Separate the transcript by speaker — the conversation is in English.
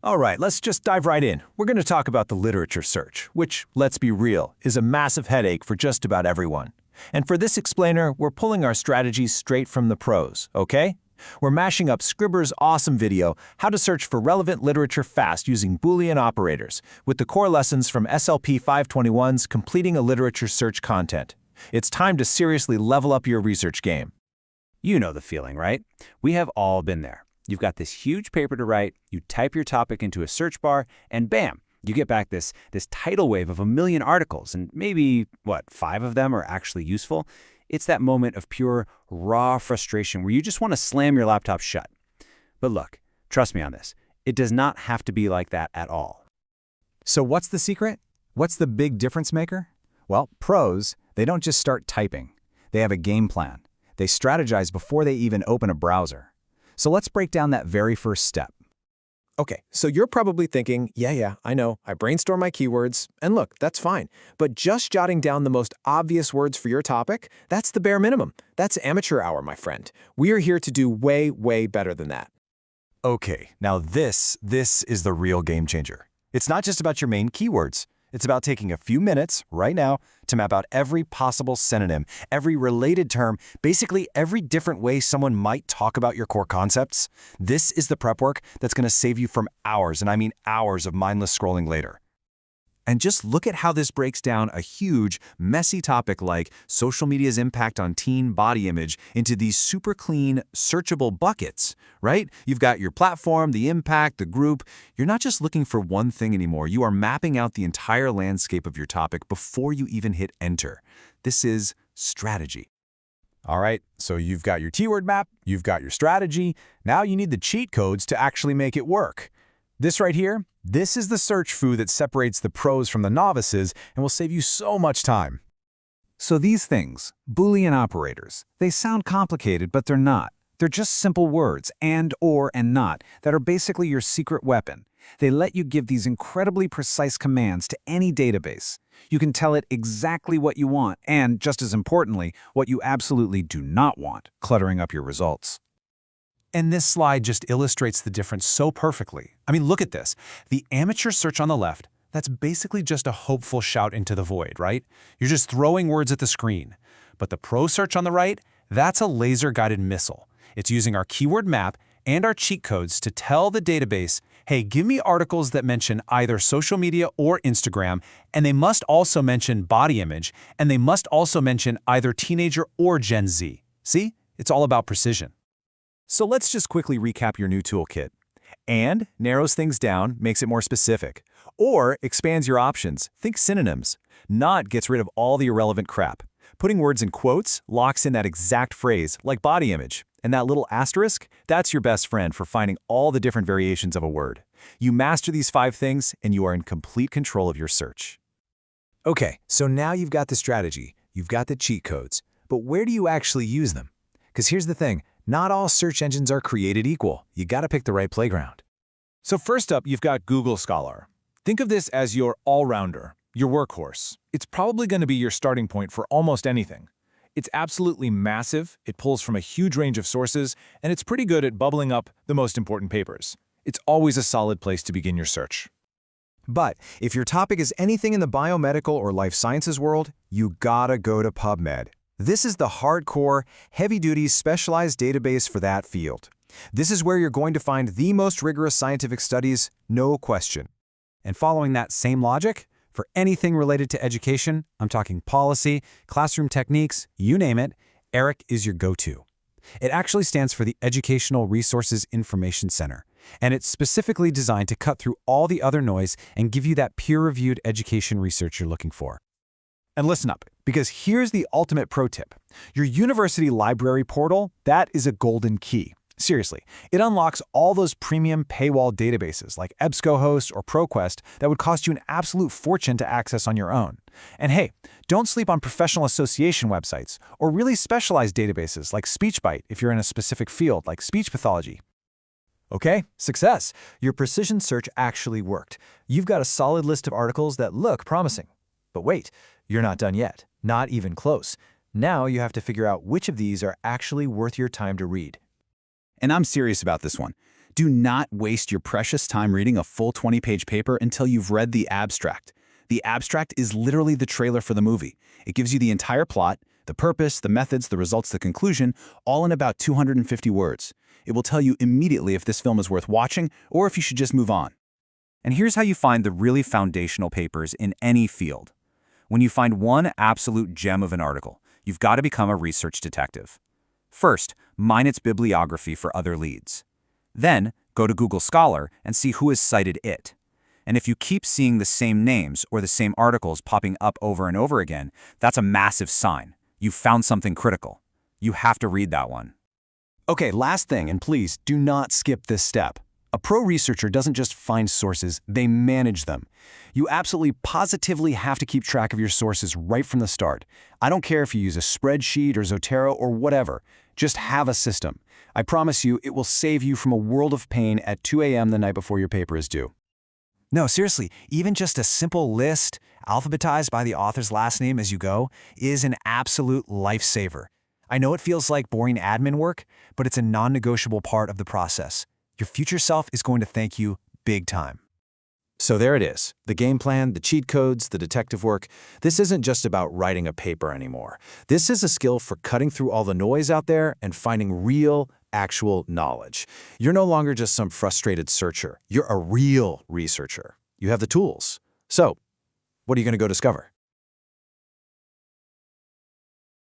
Speaker 1: All right, let's just dive right in. We're going to talk about the literature search, which, let's be real, is a massive headache for just about everyone. And for this explainer, we're pulling our strategies straight from the pros, okay? We're mashing up Scribber's awesome video, How to Search for Relevant Literature Fast Using Boolean Operators, with the core lessons from SLP 521's Completing a Literature Search content. It's time to seriously level up your research game.
Speaker 2: You know the feeling, right? We have all been there. You've got this huge paper to write, you type your topic into a search bar, and bam, you get back this tidal wave of 1 million articles, and maybe, 5 of them are actually useful? It's that moment of pure, raw frustration where you just want to slam your laptop shut. But look, trust me on this, it does not have to be like that at all.
Speaker 3: So what's the secret? What's the big difference maker? Well, pros, they don't just start typing. They have a game plan. They strategize before they even open a browser. So let's break down that very first step.
Speaker 4: Okay, so you're probably thinking, yeah, I know, I brainstorm my keywords, and look, that's fine. But just jotting down the most obvious words for your topic, that's the bare minimum. That's amateur hour, my friend. We are here to do way, way better than that.
Speaker 1: Okay, now this is the real game changer. It's not just about your main keywords. It's about taking a few minutes right now to map out every possible synonym, every related term, basically every different way someone might talk about your core concepts. This is the prep work that's going to save you from hours, and I mean hours of mindless scrolling later. And just look at how this breaks down a huge, messy topic like social media's impact on teen body image into these super clean, searchable buckets, right? You've got your platform, the impact, the group. You're not just looking for one thing anymore. You are mapping out the entire landscape of your topic before you even hit enter. This is strategy.
Speaker 3: All right, so you've got your keyword map, you've got your strategy. Now you need the cheat codes to actually make it work. This right here, this is the search foo that separates the pros from the novices and will save you so much time. So these things, Boolean operators, they sound complicated, but they're not. They're just simple words, and, or, and not, that are basically your secret weapon. They let you give these incredibly precise commands to any database. You can tell it exactly what you want and, just as importantly, what you absolutely do not want, cluttering up your results.
Speaker 1: And this slide just illustrates the difference so perfectly. I mean, look at this. The amateur search on the left, that's basically just a hopeful shout into the void, right? You're just throwing words at the screen. But the pro search on the right, that's a laser-guided missile. It's using our keyword map and our cheat codes to tell the database, hey, give me articles that mention either social media or Instagram, and they must also mention body image, and they must also mention either teenager or Gen Z. See? It's all about precision.
Speaker 3: So let's just quickly recap your new toolkit. And narrows things down, makes it more specific. Or expands your options, think synonyms. Not gets rid of all the irrelevant crap. Putting words in quotes locks in that exact phrase, like body image. And that little asterisk, that's your best friend for finding all the different variations of a word. You master these 5 things, and you are in complete control of your search. Okay, so now you've got the strategy, you've got the cheat codes, but where do you actually use them? Because here's the thing, not all search engines are created equal. You gotta pick the right playground.
Speaker 1: So first up, you've got Google Scholar. Think of this as your all-rounder, your workhorse. It's probably going to be your starting point for almost anything. It's absolutely massive, it pulls from a huge range of sources, and it's pretty good at bubbling up the most important papers. It's always a solid place to begin your search.
Speaker 3: But if your topic is anything in the biomedical or life sciences world, you gotta go to PubMed. This is the hardcore, heavy-duty, specialized database for that field. This is where you're going to find the most rigorous scientific studies, no question. And following that same logic, for anything related to education, I'm talking policy, classroom techniques, you name it, ERIC is your go-to. It actually stands for the Educational Resources Information Center, and it's specifically designed to cut through all the other noise and give you that peer-reviewed education research you're looking for. And listen up, because here's the ultimate pro tip. Your university library portal, that is a golden key. Seriously, it unlocks all those premium paywall databases like EBSCOhost or ProQuest that would cost you an absolute fortune to access on your own. And hey, don't sleep on professional association websites or really specialized databases like SpeechBite if you're in a specific field like speech pathology. Okay, success. Your precision search actually worked. You've got a solid list of articles that look promising. But wait, you're not done yet. Not even close. Now you have to figure out which of these are actually worth your time to read.
Speaker 2: And I'm serious about this one.
Speaker 5: Do not waste your precious time reading a full 20-page paper until you've read the abstract. The abstract is literally the trailer for the movie. It gives you the entire plot, the purpose, the methods, the results, the conclusion, all in about 250 words. It will tell you immediately if this film is worth watching or if you should just move on.
Speaker 2: And here's how you find the really foundational papers in any field. When you find one absolute gem of an article, you've got to become a research detective. First, mine its bibliography for other leads. Then, go to Google Scholar and see who has cited it. And if you keep seeing the same names or the same articles popping up over and over again, that's a massive sign. You've found something critical. You have to read that one.
Speaker 1: Okay, last thing, and please do not skip this step. A pro researcher doesn't just find sources, they manage them. You absolutely positively have to keep track of your sources right from the start. I don't care if you use a spreadsheet or Zotero or whatever. Just have a system. I promise you, it will save you from a world of pain at 2 a.m. the night before your paper is due. No, seriously, even just a simple list, alphabetized by the author's last name as you go, is an absolute lifesaver. I know it feels like boring admin work, but it's a non-negotiable part of the process. Your future self is going to thank you big time.
Speaker 3: So there it is, the game plan, the cheat codes, the detective work. This isn't just about writing a paper anymore. This is a skill for cutting through all the noise out there and finding real, actual knowledge. You're no longer just some frustrated searcher. You're a real researcher. You have the tools. So, what are you going to go discover?